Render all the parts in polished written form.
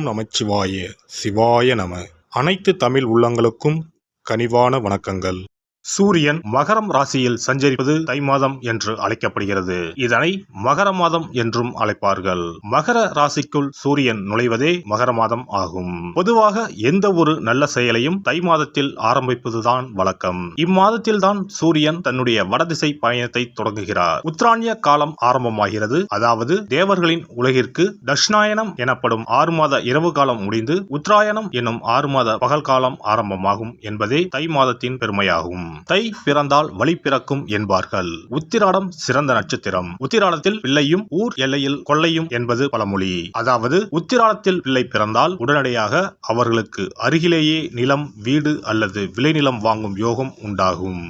நமச்சிவாய சிவாய நம. அனைத்து தமிழ் உள்ளங்களுக்கும் கனிவான வணக்கங்கள். சூரியன் மகரம் ராசியில் சஞ்சரிப்பது தை மாதம் என்று அழைக்கப்படுகிறது. இதனை மகர மாதம் என்றும் அழைப்பார்கள். மகர ராசிக்குள் சூரியன் நுழைவதே மகர மாதம் ஆகும். பொதுவாக எந்த ஒரு நல்ல செயலையும் தை மாதத்தில் ஆரம்பிப்பதுதான் வழக்கம். இம்மாதத்தில் தான் சூரியன் தன்னுடைய வடதிசை பயணத்தை தொடங்குகிறார். உத்தராயண காலம் ஆரம்பமாகிறது. அதாவது தேவர்களின் உலகிற்கு தட்சிணாயனம் எனப்படும் 6 மாத இரவு காலம் முடிந்து உத்தராயணம் என்னும் 6 மாத பகல் காலம் ஆரம்பமாகும் என்பதே தை மாதத்தின் பெருமையாகும். தை பிறந்தால் வழி பிறக்கும் என்பார்கள். உத்திராடம் சிறந்த நட்சத்திரம். உத்திராடத்தில் பிள்ளையும் ஊர் எல்லையில் கொள்ளையும் என்பது பழமொழி. அதாவது உத்திராடத்தில் பிள்ளை பிறந்தால் உடனடியாக அவர்களுக்கு அருகிலேயே நிலம், வீடு அல்லது விளைநிலம் வாங்கும் யோகம் உண்டாகும்.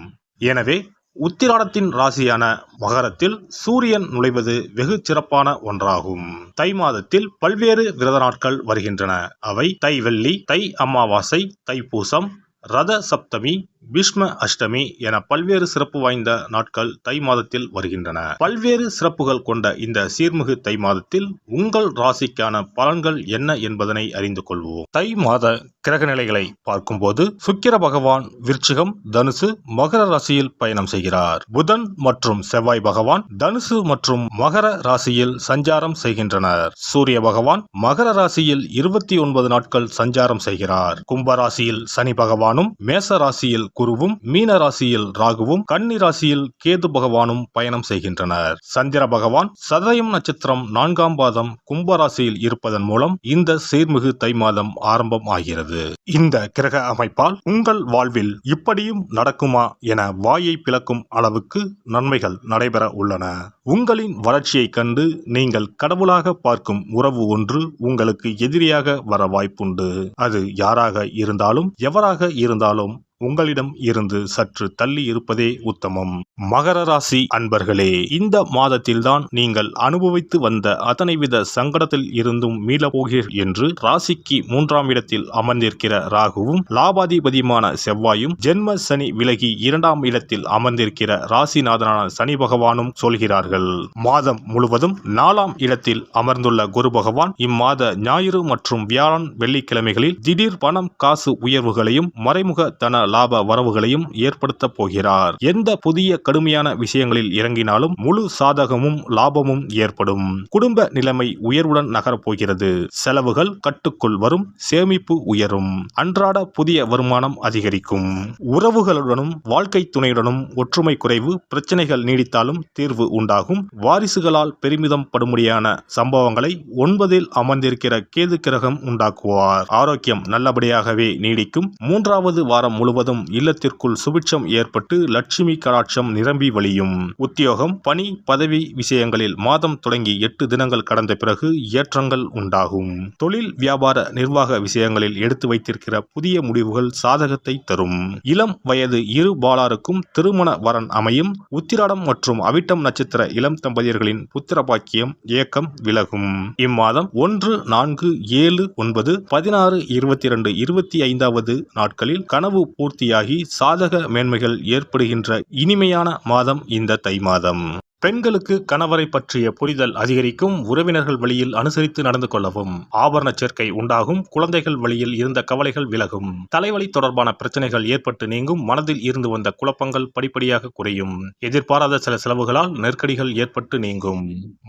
எனவே உத்திராடத்தின் ராசியான மகரத்தில் சூரியன் நுழைவது வெகு சிறப்பான ஒன்றாகும். தை மாதத்தில் பல்வேறு விரத நாட்கள் வருகின்றன. அவை தை வெள்ளி, தை அமாவாசை, தைப்பூசம், ரத சப்தமி, பீஷ்ம அஷ்டமி என பல்வேறு சிறப்பு வாய்ந்த நாட்கள் தை மாதத்தில் வருகின்றன. பல்வேறு சிறப்புகள் கொண்ட இந்த சீர்மிகு தை மாதத்தில் உங்கள் ராசிக்கான பலன்கள் என்ன என்பதனை அறிந்து கொள்வோம். தை மாத கிரக நிலைகளை பார்க்கும்போது சுக்கிர பகவான் விருச்சிகம், தனுசு, மகர ராசியில் பயணம் செய்கிறார். புதன் மற்றும் செவ்வாய் பகவான் தனுசு மற்றும் மகர ராசியில் சஞ்சாரம் செய்கின்றனர். சூரிய பகவான் மகர ராசியில் 29 நாட்கள் சஞ்சாரம் செய்கிறார். கும்ப ராசியில் சனி பகவானும், மேச ராசியில் குருவும், மீன ராசியில் ராகுவும், கன்னி ராசியில் கேது பகவானும் பயணம் செய்கின்றனர். சந்திர பகவான் சதயம் நட்சத்திரம் 4ஆம் பாதம் கும்ப ராசியில் இருப்பதன் மூலம் இந்த சீர்மிகு தை மாதம் ஆரம்பம் ஆகிறது. இந்த கிரக அமைப்பால் உங்கள் வாழ்வில் இப்படியும் நடக்குமா என வாயை பிளக்கும் அளவுக்கு நன்மைகள் நடைபெற உள்ளன. உங்களின் வளர்ச்சியை கண்டு நீங்கள் கடவுளாக பார்க்கும் உறவு ஒன்று உங்களுக்கு எதிரியாக வர வாய்ப்புண்டு. அது யாராக இருந்தாலும் எவராக இருந்தாலும் உங்களிடம் இருந்து சற்று தள்ளி இருப்பதே உத்தமம். மகர ராசி அன்பர்களே, இந்த மாதத்தில்தான் நீங்கள் அனுபவித்து வந்த அத்தனை வித சங்கடத்தில் இருந்தும் மீள போகிறீர் என்று ராசிக்கு 3ஆம் இடத்தில் அமர்ந்திருக்கிற ராகுவும், லாபாதிபதியுமான செவ்வாயும், ஜென்ம சனி விலகி 2ஆம் இடத்தில் அமர்ந்திருக்கிற ராசிநாதனான சனி பகவானும் சொல்கிறார்கள். மாதம் முழுவதும் 4ஆம் இடத்தில் அமர்ந்துள்ள குரு பகவான் இம்மாத ஞாயிறு மற்றும் வியாழன், வெள்ளிக்கிழமைகளில் திடீர் பணம் காசு உயர்வுகளையும் மறைமுக தன லாப வரவுகளையும் ஏற்படுத்த போகிறார். எந்த புதிய கடுமையான விஷயங்களில் இறங்கினாலும் முழு சாதகமும் லாபமும் ஏற்படும். குடும்ப நிலைமை உயர்வுடன் நகரப் போகிறது. செலவுகள் கட்டுக்குள் வரும், சேமிப்பு உயரும், அன்றாட புதிய வருமானம் அதிகரிக்கும். உறவுகளுடனும் வாழ்க்கை துணையுடனும் ஒற்றுமை குறைவு, பிரச்சனைகள் நீடித்தாலும் தீர்வு உண்டாகும். வாரிசுகளால் பெருமிதம் படும்படியான சம்பவங்களை 9இல் அமர்ந்திருக்கிற கேது கிரகம் உண்டாக்குவார். ஆரோக்கியம் நல்லபடியாகவே நீடிக்கும். 3வது வாரம் முழுவதும் இல்லத்திற்குள் சுபிட்சம் ஏற்பட்டு லட்சுமி கடாட்சம் நிரம்பி வழியும். உத்தியோகம், பணி, பதவி விஷயங்களில் மாதம் தொடங்கி 8 தினங்கள் கடந்த பிறகு ஏற்றங்கள் உண்டாகும். தொழில், வியாபார, நிர்வாக விஷயங்களில் எடுத்து வைத்திருக்கிற புதிய முடிவுகள் சாதகத்தை தரும். இளம் வயது இரு பாலாருக்கும் திருமண வரன் அமையும். உத்திராடம் மற்றும் அவிட்டம் நட்சத்திர இளம் தம்பதியர்களின் புத்திர பாக்கியம் ஏக்கம் விலகும். இம்மாதம் 1, 4, 7, 9, 16, 22, 25வது நாட்களில் கனவு பூர்த்தியாகி சாதக மேன்மைகள் ஏற்படுகின்ற இனிமையான மாதம் இந்த தை மாதம். பெண்களுக்கு கணவரை பற்றிய புரிதல் அதிகரிக்கும். உறவினர்கள் வழியில் அனுசரித்து நடந்து கொள்ளவும். ஆபரண சேர்க்கை உண்டாகும். குழந்தைகள் வழியில் இருந்த கவலைகள் விலகும். தலைவலி தொடர்பான பிரச்சனைகள் ஏற்பட்டு நீங்கும். மனதில் இருந்து வந்த குழப்பங்கள் படிப்படியாக குறையும். எதிர்பாராத சில செலவுகளால் நெருக்கடிகள் ஏற்பட்டு நீங்கும்.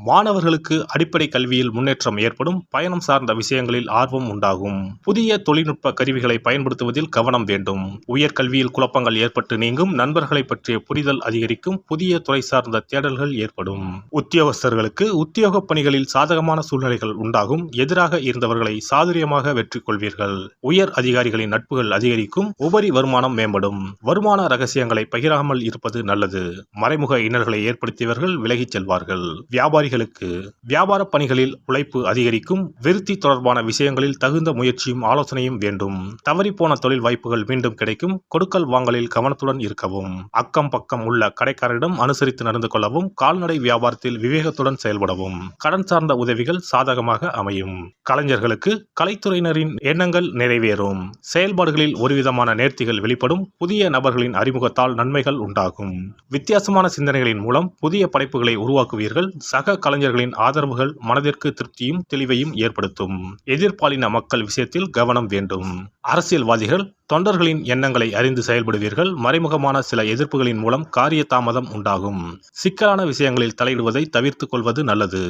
மாணவர்களுக்கு அடிப்படை கல்வியில் முன்னேற்றம் ஏற்படும். பயணம் சார்ந்த விஷயங்களில் ஆர்வம் உண்டாகும். புதிய தொழில்நுட்ப கருவிகளை பயன்படுத்துவதில் கவனம் வேண்டும். உயர்கல்வியில் குழப்பங்கள் ஏற்பட்டு நீங்கும். நண்பர்களை பற்றிய புரிதல் அதிகரிக்கும். புதிய துறை சார்ந்த தேடல் ஏற்படும். உத்தியோகஸ்தர்களுக்கு உத்தியோக பணிகளில் சாதகமான சூழ்நிலைகள் உண்டாகும். எதிராக இருந்தவர்களை சாதுரியமாக வெற்றி கொள்வீர்கள். உயர் அதிகாரிகளின் நட்புகள் அதிகரிக்கும். உபரி வருமானம் மேம்படும். வருமான ரகசியங்களை பகிராமல் இருப்பது நல்லது. மறைமுக இன்னல்களை ஏற்படுத்தியவர்கள் விலகிச் செல்வார்கள். வியாபாரிகளுக்கு வியாபார பணிகளில் உழைப்பு அதிகரிக்கும். விருத்தி தொடர்பான விஷயங்களில் தகுந்த முயற்சியும் ஆலோசனையும் வேண்டும். தவறிப்போன தொழில் வாய்ப்புகள் மீண்டும் கிடைக்கும். கொடுக்கல் வாங்கலில் கவனத்துடன் இருக்கவும். அக்கம் பக்கம் உள்ள கடைக்காரரிடம் அனுசரித்து நடந்து கொள்ளவும். செய்யவும், கால்நடை வியாபாரத்தில் விவேகத்துடன் செயல்படவும், கடன் சார்ந்த உதவிகள் சாதகமாக அமையும். கலைஞர்களுக்கு கலைத்துறையினரின் எண்ணங்கள் நிறைவேறும். செயல்பாடுகளில் ஒருவிதமான நேர்த்திகள் வெளிப்படும். புதிய நபர்களின் அறிமுகத்தால் நன்மைகள் உண்டாகும். வித்தியாசமான சிந்தனைகளின் மூலம் புதிய படைப்புகளை உருவாக்குவீர்கள். சக கலைஞர்களின் ஆதரவுகள் மனதிற்கு திருப்தியும் தெளிவையும் ஏற்படுத்தும். எதிர்பாலின மக்கள் விஷயத்தில் கவனம் வேண்டும். அரசியல்வாதிகள் தொண்டர்களின் எண்ணங்களை அறிந்து செயல்படுவீர்கள். மறைமுகமான சில எதிர்ப்புகளின் மூலம் காரிய தாமதம் உண்டாகும். சிக்கலான விஷயங்களில் தலையிடுவதை தவிர்த்துக் கொள்வது நல்லது.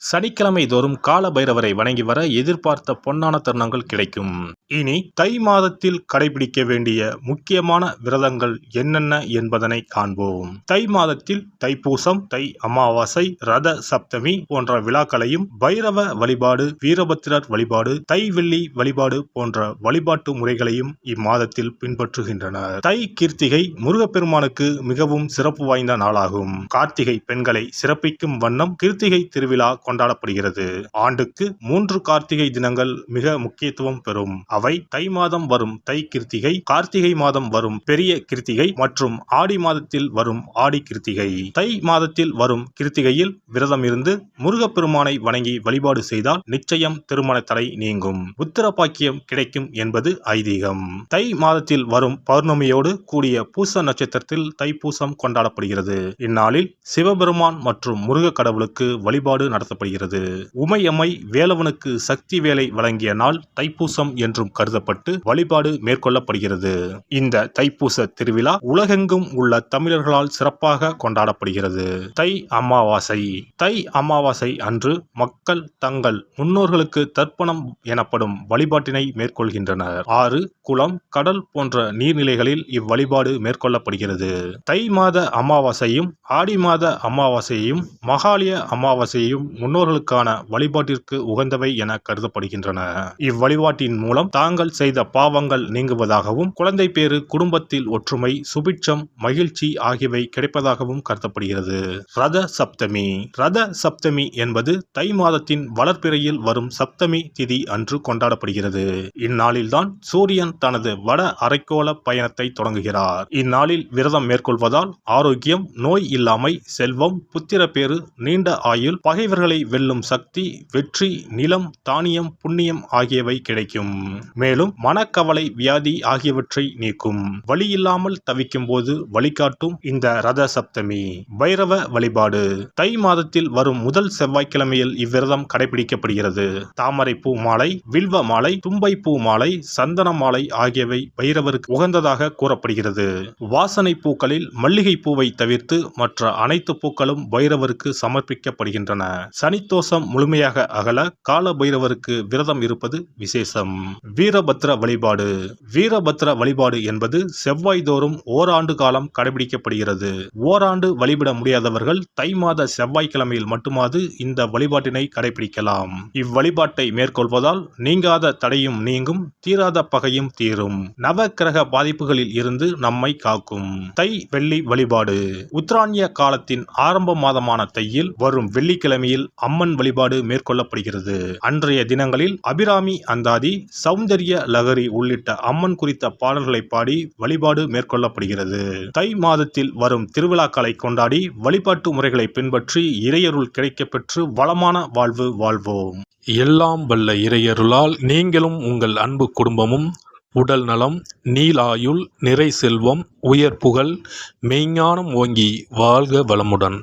சனிக்கிழமை தோறும் கால பைரவரை வணங்கி வர எதிர்பார்த்த பொன்னான தருணங்கள் கிடைக்கும். இனி தை மாதத்தில் கடைபிடிக்க வேண்டிய முக்கியமான விரதங்கள் என்னென்ன என்பதனை காண்போம். தை மாதத்தில் தைப்பூசம், தை அமாவாசை, ரத சப்தமி போன்ற விழாக்களையும், பைரவ வழிபாடு, வீரபத்திரர் வழிபாடு, தை வெள்ளி வழிபாடு போன்ற வழிபாட்டு முறைகளையும் இம்மாதத்தில் பின்பற்றுகின்றனர். தை கிருத்திகை முருகப்பெருமானுக்கு மிகவும் சிறப்பு வாய்ந்த நாளாகும். கார்த்திகை பெண்களை சிறப்பிக்கும் வண்ணம் கிருத்திகை திருவிழா கொண்டாடப்படுகிறது. ஆண்டுக்கு 3 கார்த்திகை தினங்கள் மிக முக்கியத்துவம் பெறும். அவை தை மாதம் வரும் தை கிருத்திகை, கார்த்திகை மாதம் வரும் பெரிய கிருத்திகை மற்றும் ஆடி மாதத்தில் வரும் ஆடி கிருத்திகை. தை மாதத்தில் வரும் கிருத்திகையில் விரதம் இருந்து முருகப்பெருமானை வணங்கி வழிபாடு செய்தால் நிச்சயம் திருமண தடை நீங்கும். புத்திர பாக்கியம் கிடைக்கும் என்பது ஐதீகம். தை மாதத்தில் வரும் பௌர்ணமியோடு கூடிய பூச நட்சத்திரத்தில் தைப்பூசம் கொண்டாடப்படுகிறது. இந்நாளில் சிவபெருமான் மற்றும் முருக கடவுளுக்கு வழிபாடு நடத்தப்படுகிறது. உமையம்மை வேலவனுக்கு சக்தி வேலை வழங்கிய நாள் தைப்பூசம் என்றும் கருதப்பட்டு வழிபாடு மேற்கொள்ளப்படுகிறது. இந்த தைப்பூச திருவிழா உலகெங்கும் உள்ள தமிழர்களால் சிறப்பாக கொண்டாடப்படுகிறது. தை அமாவாசை. தை அமாவாசை அன்று மக்கள் தங்கள் முன்னோர்களுக்கு தர்ப்பணம் எனப்படும் வழிபாட்டினை மேற்கொள்கின்றனர். ஆறு, குளம், கடல் போன்ற நீர்நிலைகளில் இவ்வழிபாடு மேற்கொள்ளப்படுகிறது. தை மாத அமாவாசையும் ஆடி மாத அமாவாசையையும் மகாலய அமாவாசையையும் முன்னோர்களுக்கான வழிபாட்டிற்கு உகந்தவை என கருதப்படுகின்றன. இவ்வழிபாட்டின் மூலம் தாங்கள் செய்த பாவங்கள் நீங்குவதாகவும், குழந்தை பேறு, குடும்பத்தில் ஒற்றுமை, சுபிட்சம், மகிழ்ச்சி ஆகியவை கிடைப்பதாகவும் கருதப்படுகிறது. ரத சப்தமி. ரத சப்தமி என்பது தை மாதத்தின் வளர்பிறையில் வரும் சப்தமி திதி அன்று கொண்டாடப்படுகிறது. இந்நாளில்தான் சூரியன் தனது வட அரைக்கோள பயணத்தை தொடங்குகிறார். இந்நாளில் விரதம் மேற்கொள்வதால் ஆரோக்கியம், நோய் இல்லாமை, செல்வம், புத்திரப்பேறு, நீண்ட ஆயுள், பகைவர்களை வெல்லும் சக்தி, வெற்றி, நிலம், தானியம், புண்ணியம் ஆகியவை கிடைக்கும். மேலும் மனக்கவலை, வியாதி ஆகியவற்றை நீக்கும். வழி இல்லாமல் தவிக்கும் போது வழிகாட்டும் இந்த ரத சப்தமி. பைரவ வழிபாடு. தை மாதத்தில் வரும் முதல் செவ்வாய்க்கிழமையில் இவ்விரதம் கடைபிடிக்கப்படுகிறது. தாமரை பூ மாலை, வில்வ மாலை, தும்பை பூ மாலை, சந்தன மாலை ஆகியவை பைரவருக்கு உகந்ததாக கூறப்படுகிறது. வாசனை பூக்களில் மல்லிகை பூவை தவிர்த்து மற்ற அனைத்து பூக்களும் பைரவருக்கு சமர்ப்பிக்கப்படுகின்றன. சனித்தோஷம் முழுமையாக அகல கால பைரவருக்கு விரதம் இருப்பது விசேஷம். வீரபத்ர வழிபாடு. வீரபத்ர வழிபாடு என்பது செவ்வாய் தோறும் ஓராண்டு காலம் கடைபிடிக்கப்படுகிறது. ஓராண்டு வழிபட முடியாதவர்கள் தை மாத செவ்வாய்க்கிழமையில் மட்டுமாவது இந்த வழிபாட்டினை கடைபிடிக்கலாம். இவ்வழிபாட்டை மேற்கொள்வதால் நீங்காத தடையும் நீங்கும், தீராத பகையும் தீரும். நவ கிரக பாதிப்புகளில் இருந்து நம்மை காக்கும். தை வெள்ளி வழிபாடு. உத்தராயண காலத்தின் ஆரம்ப மாதமான தையில் வரும் வெள்ளிக்கிழமையில் அம்மன் வழிபாடு மேற்கொள்ளப்படுகிறது. அன்றைய தினங்களில் அபிராமி அந்தாதி, சௌந்தர்ய லகரி உள்ளிட்ட அம்மன் குறித்த பாடல்களை பாடி வழிபாடு மேற்கொள்ளப்படுகிறது. தை மாதத்தில் வரும் திருவிழாக்களை கொண்டாடி வழிபாட்டு முறைகளை பின்பற்றி இறையருள் கிடைக்கப்பெற்று வளமான வாழ்வு வாழ்வோம். எல்லாம் வல்ல இறையருளால் நீங்களும் உங்கள் அன்பு குடும்பமும் உடல் நலம், நீளாயுள், நிறை செல்வம், உயர் புகழ், மெய்ஞானம் ஓங்கி வாழ்க வளமுடன்.